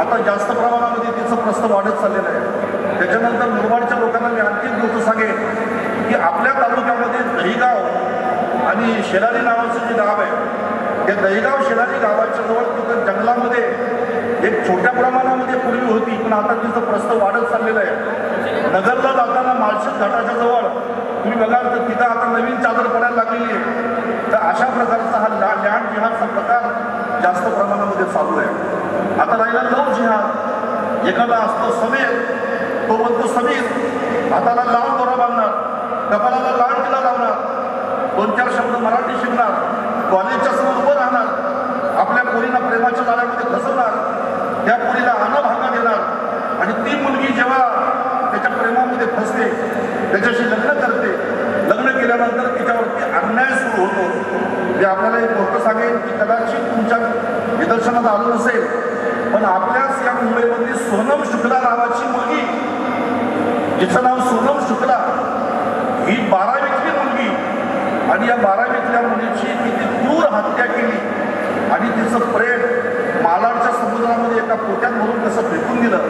आता जास्त प्रमाणामध्ये तिचं प्रस्ताव वाढत चाललेलं आहे। त्याच्यानंतर मुरबाडच्या लोकांना मी आणखी एक गोष्ट सांगेन की आपल्या तालुक्यामध्ये दहीगाव आणि शेलारी नावाचं जे गाव आहे, त्या दहीगाव शेलारी गावाच्या जवळ तिथं जंगलामध्ये एक छोट्या प्रमाणामध्ये पूर्वी होती, पण आता तिचं प्रस्ताव वाढत चाललेलं आहे। नगरला जाताना माळशेज घाटाच्या जवळ तुम्ही बघाल तर तिथं आता नवीन चादर पडायला लागलेली आहे। तर अशा प्रकारचा हा लँड जिहादचा प्रकार जास्त प्रमाणामध्ये चालू आहे। आता राहिला लव जिहाद, एखादा असतो समीर, तो म्हणतो समीर हाताला लाल दोरा बांधणार, कपाळाला लाल टिळा लावणार, 2-4 शब्द मराठी शिकणार, कॉलेजच्या समोर उभं राहणार, आपल्या पोरीला प्रेमाच्या जाळ्यामध्ये फसवणार, त्या पोरीला अनभागा देणार आणि ती मुलगी जेव्हा त्याच्या प्रेमामध्ये फसते, त्याच्याशी लग्न करते, लग्न केल्यानंतर तिच्यावरती अन्याय सुरू होतो। जे आपल्याला एक गोष्ट सांगेन की कदाचित तुमच्या निदर्शनात आलं नसेल, पण आपल्याच या मुंबईमधली सोनम शुक्ला नावाची मुलगी, जिचं नाव सोनम शुक्ला, ही 12वीतली मुलगी, आणि या 12वीतल्या मुलीची किती क्रूर हत्या केली आणि तिचं प्रेम मालाडच्या समुद्रामध्ये एका पोट्यात भरून कसं फेकून दिलं,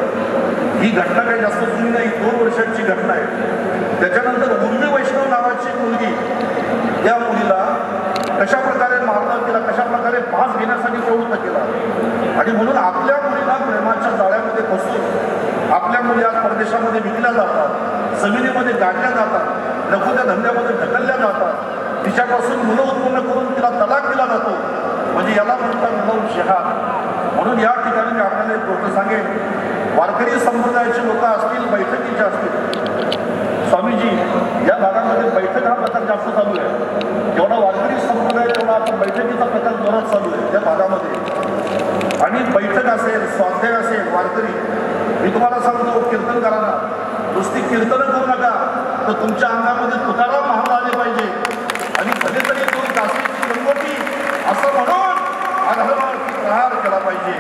ही घटना काही जास्त जुनी नाही, 2 वर्षांची घटना आहे। त्याच्यानंतर उर्मी वैष्णव नावाची मुलगी, या मुलीला कशा प्रकारे मारलं, तिला कशा प्रकारे फास घेण्यासाठी प्रवृत्त केला, आणि म्हणून आपल्या मुलीला प्रेमाच्या जाळ्यामध्ये फसवून आपल्या मुली आज परदेशामध्ये विकल्या जातात, जमिनीमध्ये गाडल्या जातात, नको त्या धंद्यामध्ये ढकलल्या जातात, तिच्यापासून मुलं उत्पन्न करून तिला तलाक दिला जातो, म्हणजे याला म्हणतात लव जिहाद। म्हणून या ठिकाणी मी आपल्याला एक गोष्ट सांगेन, वारकरी संप्रदायाचे लोक असतील, बैठकीचे असतील, स्वामीजी या भागामध्ये बैठक हा प्रकार जास्त चालू आहे, जेवढा वारकरी संप्रदाय तेवढा आता बैठकीचा प्रकार जोरात चालू आहे त्या भागामध्ये। आणि बैठक असेल, स्वाध्याय असेल, वारकरी, मी तुम्हाला सांगतो कीर्तन करा ना, नुसती कीर्तन करू नका, तर तुमच्या अंगामध्ये तुकाराम महाराज आले पाहिजे आणि कधीतरी 2 काशीची गंगोटी असं म्हणून आढळवावरती प्रहार केला पाहिजे।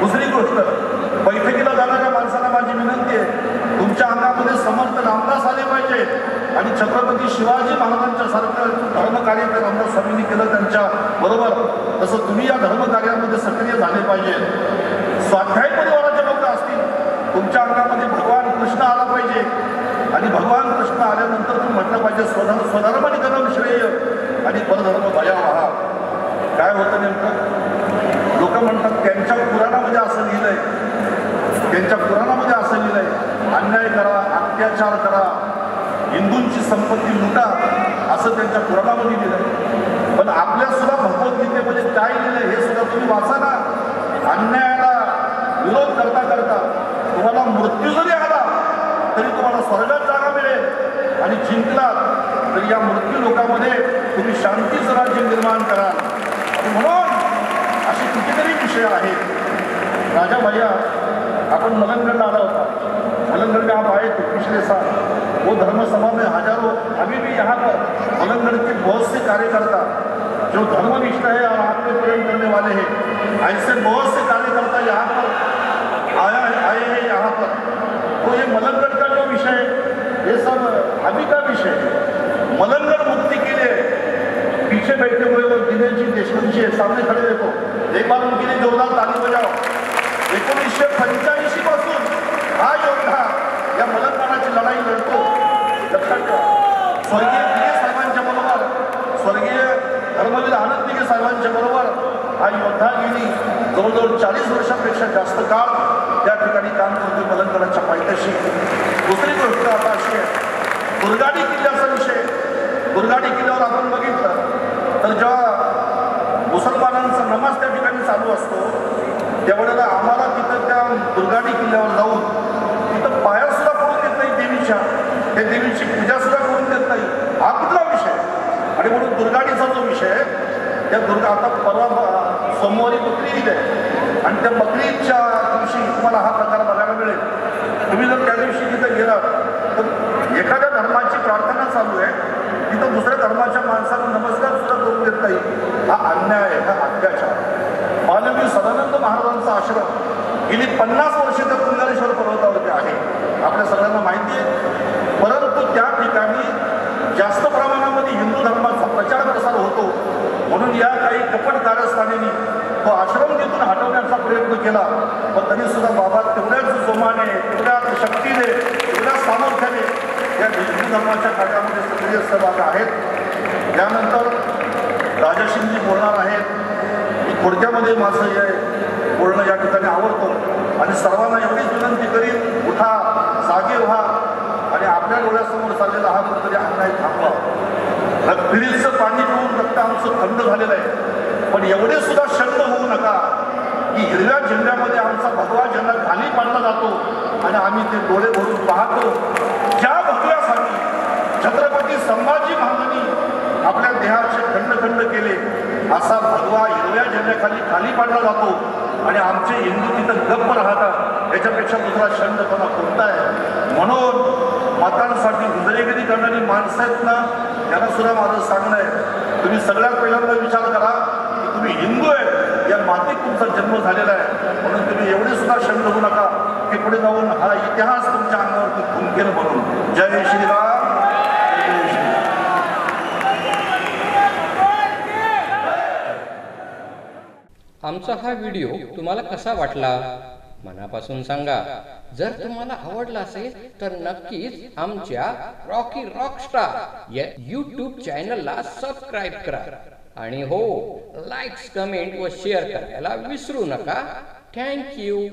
दुसरी गोष्ट, बैठकीला जाणाऱ्या माणसाला माझी विनंती आहे, तुमच्या अंगामध्ये समर्थ रामदास आले पाहिजे आणि छत्रपती शिवाजी महाराजांच्या सारखं धर्मकार्य रामदास स्वामींनी केलं त्यांच्या बरोबर, तसं तुम्ही या धर्मकार्यामध्ये सक्रिय झाले पाहिजे। स्वाध्याय परिवाराचे लोक असतील, तुमच्या अंगामध्ये भगवान कृष्ण आला पाहिजे आणि भगवान कृष्ण आल्यानंतर तुम्ही म्हटलं पाहिजे स्वधर्म निधनम श्रेय आणि परधर्म भयावह। काय होतं नेमकं, लोक म्हणतात त्यांच्या पुराणामध्ये असं लिहिलंय, त्यांच्या पुराणामध्ये असं लिहिलंय, अन्याय करा, अत्याचार करा, हिंदूंची संपत्ती लुटा, असं त्यांच्या पुराणामध्ये लिहिलंय। पण आपल्या सुद्धा भगवद्गीतेमध्ये काय लिहिलंय हे सुद्धा तुम्ही वाचा ना। अन्यायाला विरोध करता करता तुम्हाला मृत्यू जरी आला तरी तुम्हाला स्वर्गात जागा मिळेल, आणि जिंकलात तर या मृत्यू लोकांमध्ये तुम्ही शांतीचं राज्य निर्माण कराल। आणि म्हणून असे कितीतरी विषय आहेत। राजा भैया, अपन मलंगगढ़ आला होता, मलंगगढ़ में आप आए थे पिछले साल, वो धर्म सभा में हजारों, अभी भी यहाँ पर मलंगगढ़ के बहुत से कार्यकर्ता जो धर्मनिष्ठ है और आप पे प्रेम करने वाले हैं, ऐसे बहुत से कार्यकर्ता यहाँ पर आए हैं यहाँ पर। तो ये मलंगगढ़ का जो विषय है, ये सब अभी का विषय है। मलंगगढ़ मुक्ति के लिए पीछे बैठे हुए लोग दिनेश जी देशमुख जी सामने खड़े देखो, एक बार उनके लिए जोरदार ताली बजाओ। 1985 पासून हा योद्धा या मलंगगडाची लढाई लढतो। लक्षात ठेवा, स्वर्गीय दिघे साहेबांच्या बरोबर, स्वर्गीय धर्मवीर आनंद दिघे साहेबांच्या बरोबर हा योद्धा गेली जवळजवळ 40 वर्षापेक्षा जास्त काळ त्या ठिकाणी काम करतो मलंगगडाच्या पायथ्याशी। दुसरी गोष्ट आता अशी आहे, दुर्गाडी किल्ल्याचा विषय। दुर्गाडी किल्ल्यावर आपण बघितलं तर जेव्हा मुसलमानांचा नमाज त्या ठिकाणी चालू असतो, त्यावेळेला आम्हाला तिथं त्या दुर्गाडी किल्ल्यावर जाऊन तिथं पाया सुद्धा करून देत नाही देवीच्या, त्या देवीची पूजा सुद्धा करून देत नाही, हा कुठला विषय। आणि म्हणून दुर्गाडीचा जो विषय त्या आता परवा सोमवारी बकरी ईद आहे, आणि त्या बकरी ईदच्या दिवशी तुम्हाला हा प्रकार बघायला मिळेल। तुम्ही जर त्या दिवशी तिथं गेलात तर एखाद्या धर्माची प्रार्थना चालू आहे, तिथं दुसऱ्या धर्माच्या माणसाला नमस्कार सुद्धा करून देत नाही, हा अन्याय आहे, हा अत्याचार। मानवी सदानंद महाराजांचा आश्रम गेली 50 वर्षे त्या कुंडलेश्वर पर्वतावरती आहे, आपल्या सगळ्यांना माहिती आहे। परंतु त्या ठिकाणी जास्त प्रमाणामध्ये हिंदू धर्माचा प्रचार प्रसार होतो, म्हणून या काही कपट कारस्थानांनी तो आश्रम तिथून हटवण्याचा प्रयत्न केला, पण तरी सुद्धा बाबा तेवढ्याच जोमाने, तेवढ्याच शक्तीने, तेवढ्याच सामर्थ्याने या हिंदू धर्माच्या कार्यामध्ये सक्रिय सहभाग आहेत. त्यानंतर राजश्रीजी बोलणार आहेत. मी थोडक्यामध्ये माझं हे बोलणं या ठिकाणी आवडतो आणि सर्वांना एवढीच विनंती करीन, उठा, जागे व्हा आणि आपल्या डोळ्यासमोर चाललेला हा कुठेतरी अन्याय थांबवा. फ्रीजचं पाणी पिऊन रक्त आमचं थंड झालेलं आहे, पण एवढे सुद्धा शंक होऊ नका की हिरव्या झेंड्यामध्ये आमचा भगवा झेंडा खाली पाडला जातो आणि आम्ही ते डोळे भरून पाहतो. ज्या भगव्यासाठी छत्रपती संभाजी महाराजांनी आपल्या देहाचे खंड खंड केले, असा भगवा हिरव्या झेंड्याखाली खाली पाडला जातो आणि आमचे हिंदू तिथं गप्प राहतात. याच्यापेक्षा दुसरा शंडपणा कोणता आहे? म्हणून मतांसाठी हुजरेगिरी करणारी माणसं आहेत ना, त्यांना सुद्धा माझं सांगणं आहे, तुम्ही सगळ्यात पहिल्यांदा विचार करा की तुम्ही हिंदू आहे, या मातीत तुमचा जन्म झालेला आहे, म्हणून तुम्ही एवढे सुद्धा शंड होऊ नका की पुढे जाऊन हा इतिहास तुमच्या अंगावरती खुंकेल म्हणून. जय श्रीराम. आमचा हा व्हिडिओ तुम्हाला कसा वाटला मनापासून सांगा. जर तुम्हाला आवडला असेल तर नक्कीच आमच्या रॉकी रॉकस्टार या YouTube चॅनलला सबस्क्राईब करा आणि हो, लाईक्स, कमेंट व शेअर करायला विसरू नका. Thank you.